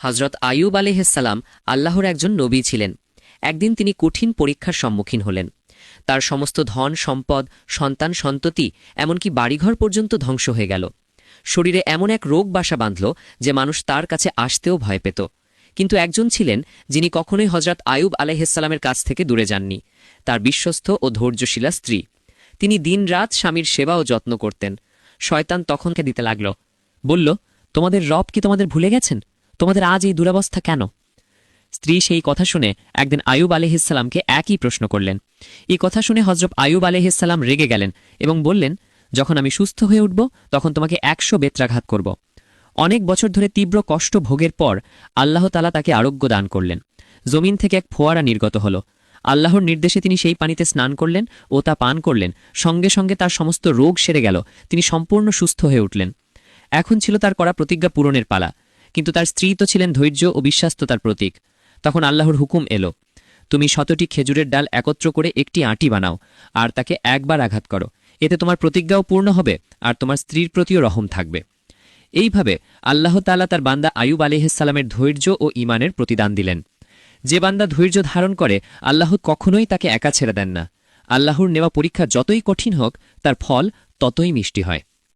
হজরত আইয়ুব আলাইহিসসালাম আল্লাহর একজন নবী ছিলেন। একদিন তিনি কঠিন পরীক্ষার সম্মুখীন হলেন। তার সমস্ত ধন সম্পদ, সন্তান সন্ততি, এমনকি বাড়িঘর পর্যন্ত ধ্বংস হয়ে গেল। শরীরে এমন এক রোগ বাসা বাঁধল যে মানুষ তার কাছে আসতেও ভয় পেত। কিন্তু একজন ছিলেন যিনি কখনোই হজরত আইয়ুব আলাইহিসসালামের কাছ থেকে দূরে যাননি, তার বিশ্বস্ত ও ধৈর্যশীলা স্ত্রী। তিনি দিনরাত স্বামীর সেবা ও যত্ন করতেন। শয়তান তখনকে দিতে লাগল, বলল, তোমাদের রব কি তোমাদের ভুলে গেছেন? তোমাদের আজ এই দুরবস্থা কেন? স্ত্রী সেই কথা শুনে একদিন আইয়ুব আলাইহিসসালামকে একই প্রশ্ন করলেন। এই কথা শুনে হজরত আইয়ুব আলাইহিসসালাম রেগে গেলেন এবং বললেন, যখন আমি সুস্থ হয়ে উঠব তখন তোমাকে ১০০ বেত্রাঘাত করব। অনেক বছর ধরে তীব্র কষ্ট ভোগের পর আল্লাহ তাআলা তাকে আরোগ্য দান করলেন। জমিন থেকে এক ফোয়ারা নির্গত হল। আল্লাহর নির্দেশে তিনি সেই পানিতে স্নান করলেন ও তা পান করলেন। সঙ্গে সঙ্গে তার সমস্ত রোগ সেরে গেল। তিনি সম্পূর্ণ সুস্থ হয়ে উঠলেন। এখন ছিল তার করা প্রতিজ্ঞা পূরণের পালা। কিন্তু তার স্ত্রী তো ছিলেন ধৈর্য ও বিশ্বাস্ততার প্রতীক। তখন আল্লাহর হুকুম এলো, তুমি ১০০টি খেজুরের ডাল একত্র করে একটি আঁটি বানাও আর তাকে একবার আঘাত করো। এতে তোমার প্রতিজ্ঞাও পূর্ণ হবে আর তোমার স্ত্রীর প্রতিও রহম থাকবে। এইভাবে আল্লাহ তাআলা তার বান্দা আইয়ুব আলাইহিসসালামের ধৈর্য ও ঈমানের প্রতিদান দিলেন। যে বান্দা ধৈর্য ধারণ করে, আল্লাহ কখনোই তাকে একা ছেড়ে দেন না। আল্লাহর নেওয়া পরীক্ষা যতই কঠিন হোক, তার ফল ততই মিষ্টি হয়।